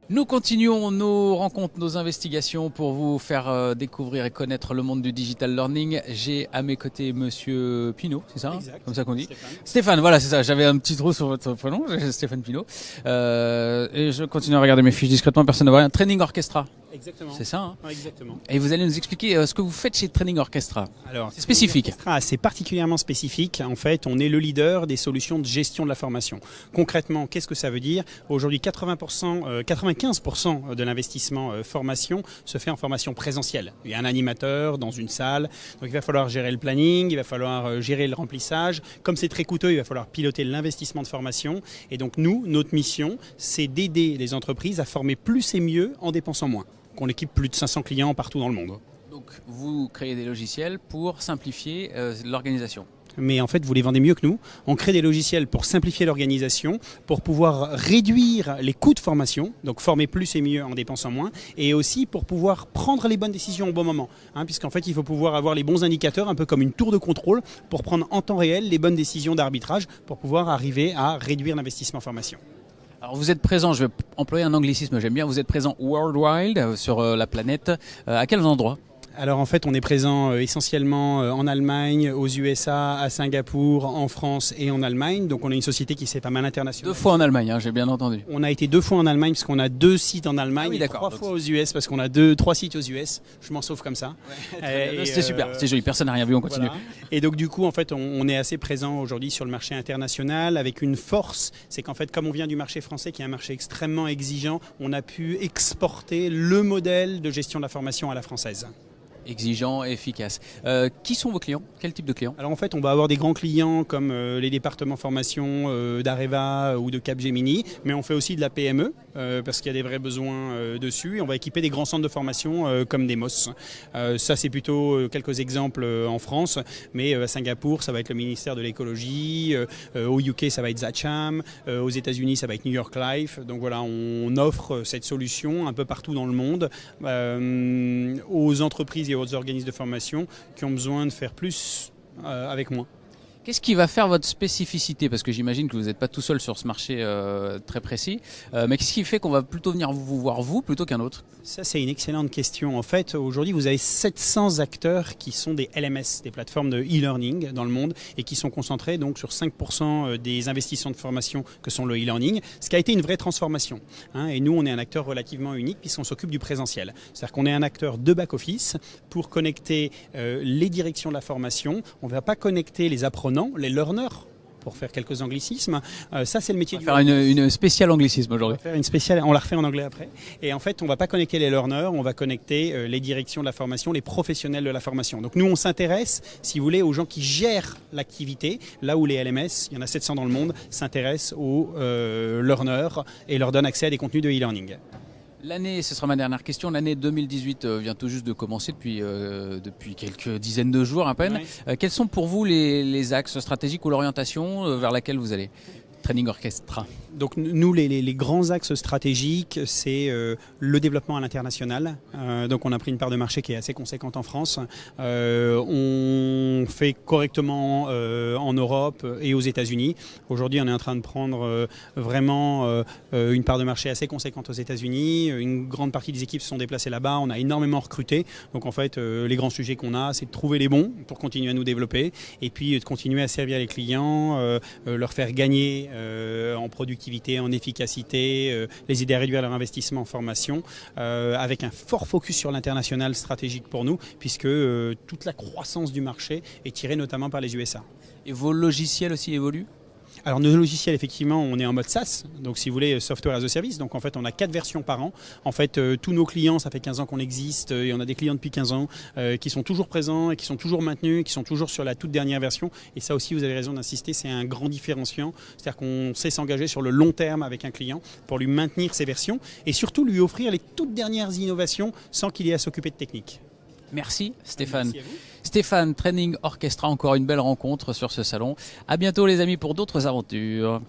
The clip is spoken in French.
Nous continuons nos rencontres, nos investigations pour vous faire découvrir et connaître le monde du digital learning. J'ai à mes côtés Monsieur Pinault, c'est ça, Exact. comme ça qu'on dit. Stéphane. Stéphane, voilà, c'est ça. J'avais un petit trou sur votre prénom, Stéphane Pinault. Et je continue à regarder mes fiches discrètement, personne ne voit rien. Training Orchestra, Exactement. c'est ça, hein. Ouais, exactement. Et vous allez nous expliquer ce que vous faites chez Training Orchestra. Alors, C'est spécifique. C'est particulièrement spécifique. En fait, on est le leader des solutions de gestion de la formation. Concrètement, qu'est-ce que ça veut dire? Aujourd'hui, 95% de l'investissement formation se fait en formation présentielle. Il y a un animateur dans une salle, donc il va falloir gérer le planning, il va falloir gérer le remplissage. Comme c'est très coûteux, il va falloir piloter l'investissement de formation. Et donc nous, notre mission, c'est d'aider les entreprises à former plus et mieux en dépensant moins. On équipe plus de 500 clients partout dans le monde. Donc vous créez des logiciels pour simplifier l'organisation. Mais en fait, vous les vendez mieux que nous. On crée des logiciels pour simplifier l'organisation, pour pouvoir réduire les coûts de formation, donc former plus et mieux en dépensant moins, et aussi pour pouvoir prendre les bonnes décisions au bon moment. Puisqu'en fait, il faut pouvoir avoir les bons indicateurs, un peu comme une tour de contrôle, pour prendre en temps réel les bonnes décisions d'arbitrage, pour pouvoir arriver à réduire l'investissement formation. Alors vous êtes présent, je vais employer un anglicisme, j'aime bien, vous êtes présent worldwide sur la planète. À quels endroits? Alors en fait, on est présent essentiellement en Allemagne, aux USA, à Singapour, en France et en Allemagne. Donc on est une société qui s'est pas mal internationale. 2 fois en Allemagne, hein, j'ai bien entendu. On a été 2 fois en Allemagne parce qu'on a 2 sites en Allemagne, Ah oui, et d'accord. 3 fois aux US parce qu'on a 3 sites aux US. Je m'en sauve comme ça. C'était super, c'est joli, personne n'a rien vu, on continue. Voilà. Et donc du coup, en fait, on est assez présent aujourd'hui sur le marché international avec une force, c'est qu'en fait, comme on vient du marché français, qui est un marché extrêmement exigeant, on a pu exporter le modèle de gestion de la formation à la française. Exigeant et efficace. Qui sont vos clients? Quel type de clients? Alors en fait, on va avoir des grands clients comme les départements formation d'Areva ou de Capgemini, mais on fait aussi de la PME parce qu'il y a des vrais besoins dessus. Et on va équiper des grands centres de formation comme Demos. Ça, c'est plutôt quelques exemples en France, mais à Singapour, ça va être le ministère de l'écologie. Au UK, ça va être Zacham. Aux États-Unis, ça va être New York Life. Donc voilà, on offre cette solution un peu partout dans le monde aux entreprises et aux organismes de formation qui ont besoin de faire plus avec moins. Qu'est-ce qui va faire votre spécificité? Parce que j'imagine que vous n'êtes pas tout seul sur ce marché très précis. Mais qu'est-ce qui fait qu'on va plutôt venir vous voir vous plutôt qu'un autre? Ça, c'est une excellente question. En fait, aujourd'hui, vous avez 700 acteurs qui sont des LMS, des plateformes de e-learning dans le monde et qui sont concentrés donc sur 5% des investissements de formation que sont le e-learning, ce qui a été une vraie transformation. Et nous, on est un acteur relativement unique puisqu'on s'occupe du présentiel. C'est-à-dire qu'on est un acteur de back-office pour connecter les directions de la formation. On ne va pas connecter les apprenants, les learners, pour faire quelques anglicismes. Ça, c'est le métier On va faire une spéciale anglicisme on aujourd'hui. va faire une spéciale, on la refait en anglais après. Et en fait, on ne va pas connecter les learners, on va connecter les directions de la formation, les professionnels de la formation. Donc nous, on s'intéresse, si vous voulez, aux gens qui gèrent l'activité, là où les LMS, il y en a 700 dans le monde, s'intéressent aux learners et leur donnent accès à des contenus de e-learning. L'année, ce sera ma dernière question, l'année 2018 vient tout juste de commencer depuis quelques dizaines de jours à peine. Ouais. Quels sont pour vous les axes stratégiques ou l'orientation vers laquelle vous allez? Training Orchestra. Donc nous, les grands axes stratégiques, c'est le développement à l'international. Donc on a pris une part de marché qui est assez conséquente en France. On fait correctement en Europe et aux États-Unis. Aujourd'hui, on est en train de prendre vraiment une part de marché assez conséquente aux États-Unis. Une grande partie des équipes se sont déplacées là-bas. On a énormément recruté. Donc en fait, les grands sujets qu'on a, c'est de trouver les bons pour continuer à nous développer et puis de continuer à servir les clients, leur faire gagner en productivité, en efficacité, les aider à réduire leur investissement en formation, avec un fort focus sur l'international stratégique pour nous, puisque toute la croissance du marché est tirée notamment par les USA. Et vos logiciels aussi évoluent? Alors nos logiciels, effectivement, on est en mode SaaS, donc si vous voulez, Software as a Service. Donc en fait, on a 4 versions par an. En fait, tous nos clients, ça fait 15 ans qu'on existe, et on a des clients depuis 15 ans qui sont toujours présents et qui sont toujours maintenus, qui sont toujours sur la toute dernière version. Et ça aussi, vous avez raison d'insister, c'est un grand différenciant. C'est-à-dire qu'on sait s'engager sur le long terme avec un client pour lui maintenir ses versions et surtout lui offrir les toutes dernières innovations sans qu'il ait à s'occuper de technique. Merci Stéphane. Merci à vous. Stéphane, Training Orchestra, encore une belle rencontre sur ce salon. À bientôt les amis pour d'autres aventures.